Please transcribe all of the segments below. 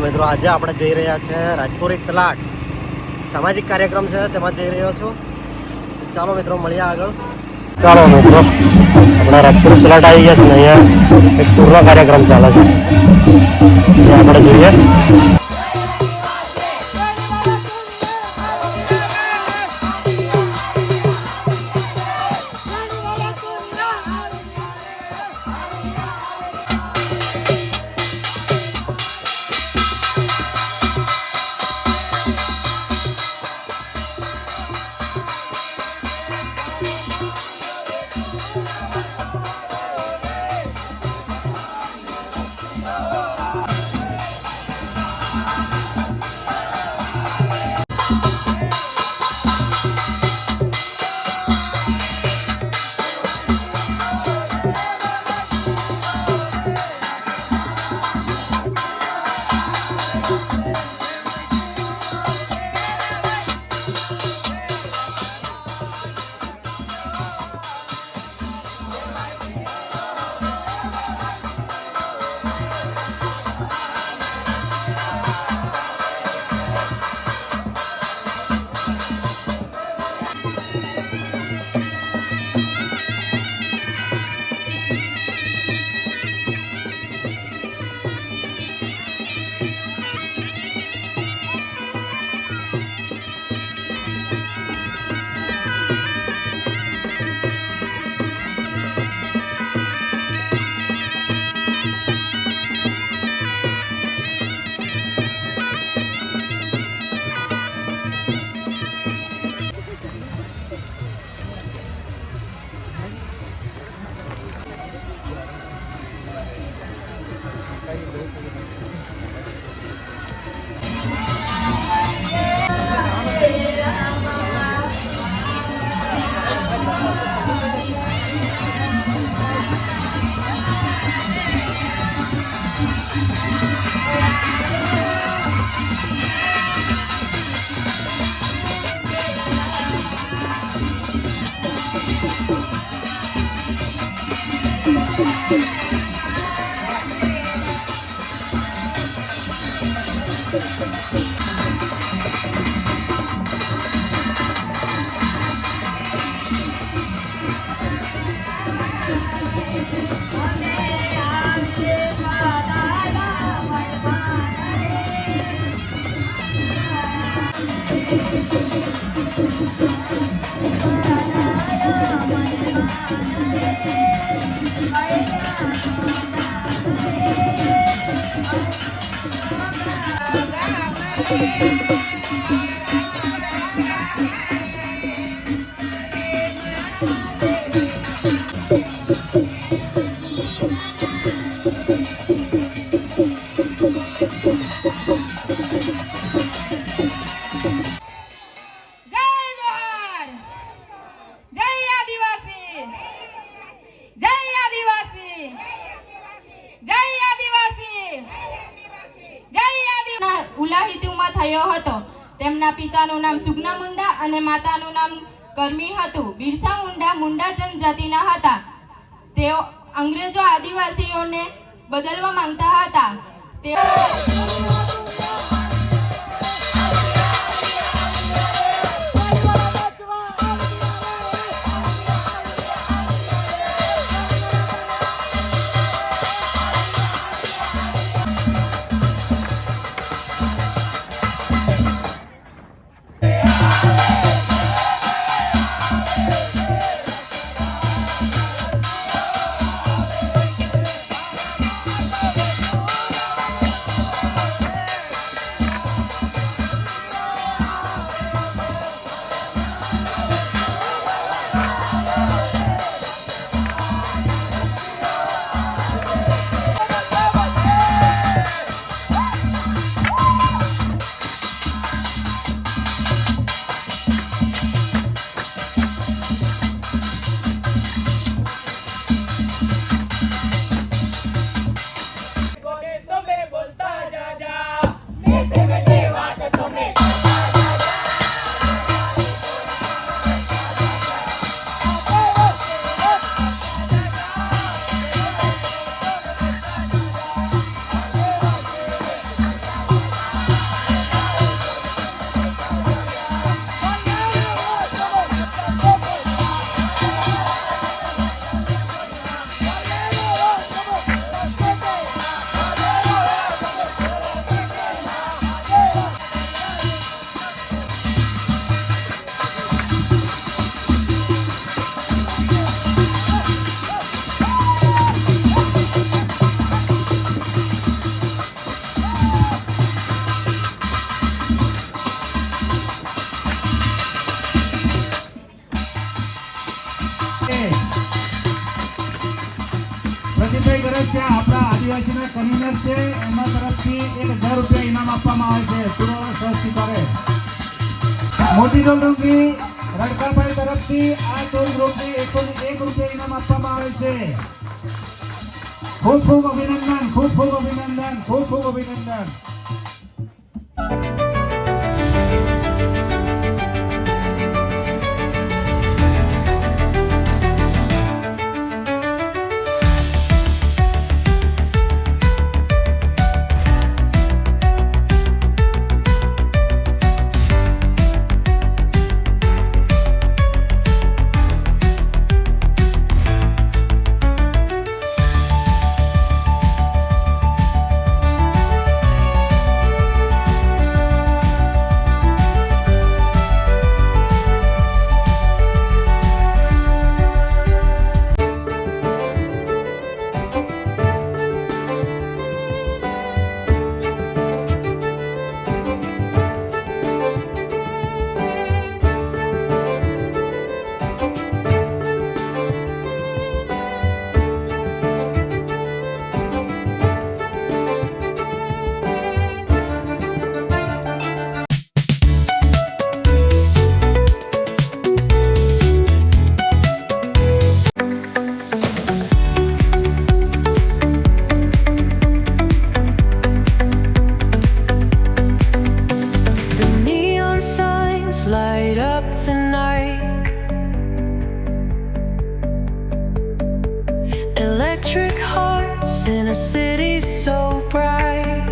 મિત્રો આજે આપણે જઈ રહ્યા છે રાજપુરી તલાટ, સામાજિક કાર્યક્રમ છે તેમાં જઈ રહ્યો છું. ચાલો મિત્રો મળીએ આગળ. ચાલો મિત્રો આપણે રાજપુરી તલાટ આવી ગયા છે ને અહીંયા એક ટૂરનો કાર્યક્રમ ચાલે છે, આપણે જોઈએ. થયો હતો. તેમના પિતાનું નામ સુગના મુંડા અને માતાનું નામ કરમી હતું. બિરસા મુંડા મુંડા જનજાતિના હતા. તેઓ અંગ્રેજો આદિવાસીઓને બદલવા માંગતા હતા. કેવાયસીના કન્વીનર છે એમના તરફથી 1000 રૂપિયા ઇનામ આપવામાં આવે છે પૂરો સહ સ્વીકારે. મોટી ટોલ ગ્રુપની રડકાભાઈ તરફથી આ ટોલ ગ્રુપને 101 રૂપિયા ઇનામ આપવામાં આવે છે. ખૂબ ખૂબ અભિનંદન, ખૂબ ખૂબ અભિનંદન, ખૂબ ખૂબ અભિનંદન. The neon signs light up the night. Electric hearts in a city so bright.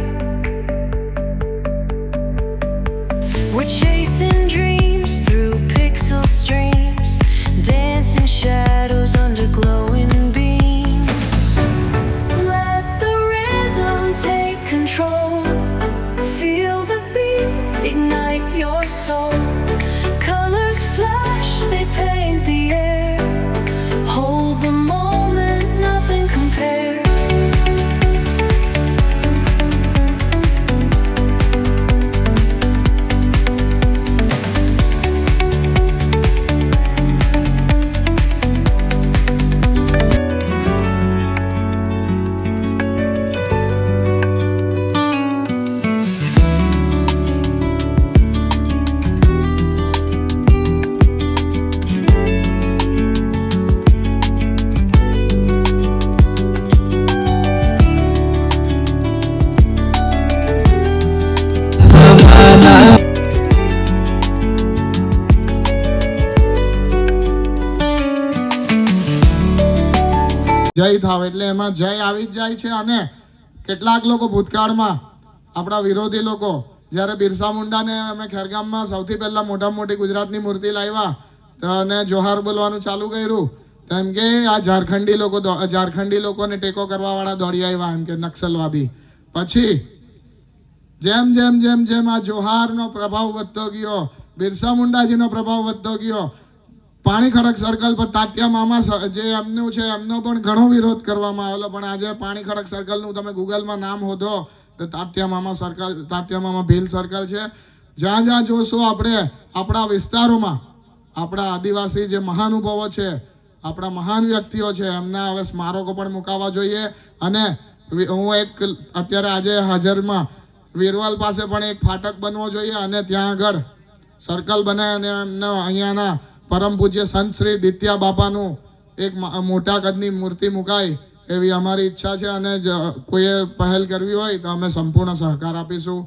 We're chasing dreams through pixel streams, dancing shadows under glowing beams. Let the rhythm take control. Feel the beat, ignite your soul. Colors flash, they paint the air. Hold the moment, nothing compares. જય થાવ એટલે એમાં જય આવી જ જાય છે. અને કેટલાક લોકો ભૂતકાળમાં આપણા વિરોધી લોકો જ્યારે બિરસા મુંડાને અમે ખેરગામમાં સૌથી પહેલા મોટામાં મોટી ગુજરાતની મૂર્તિ લાવ્યા તો અને જોહાર બોલવાનું ચાલુ કર્યું તો એમ કે આ ઝારખંડી લોકોને ટેકો કરવા વાળા દોડી આવ્યા એમ કે નક્સલવાદી. પછી જેમ જેમ જેમ જેમ આ જોહારનો પ્રભાવ વધતો ગયો, બિરસા મુંડાજીનો પ્રભાવ વધતો ગયો, પાણી ખડક સર્કલ પર તાત્યા મામા જે એમનું છે એમનો પણ ઘણો વિરોધ કરવામાં આવેલો. પણ આજે પાણી ખડક સર્કલનું તમે ગૂગલમાં નામ શોધો તો તાત્યા મામા ભીલ સર્કલ છે. જ્યાં જ્યાં જોશો આપણે આપણા વિસ્તારોમાં આપણા આદિવાસી જે મહાનુભાવો છે, આપણા મહાન વ્યક્તિઓ છે, એમના હવે સ્મારકો પણ મુકાવવા જોઈએ. અને હું એક અત્યારે આજે હાજરમાં વીરવાલ પાસે પણ એક ફાટક બનવો જોઈએ અને ત્યાં આગળ સર્કલ બનાય અને એમના અહીંયાના પરમ પૂજ્ય સંત શ્રી દિત્યા બાપાનું એક મોટા કદની મૂર્તિ મુકાય એવી અમારી ઈચ્છા છે. અને કોઈએ પહેલ કરવી હોય તો અમે સંપૂર્ણ સહકાર આપીશું.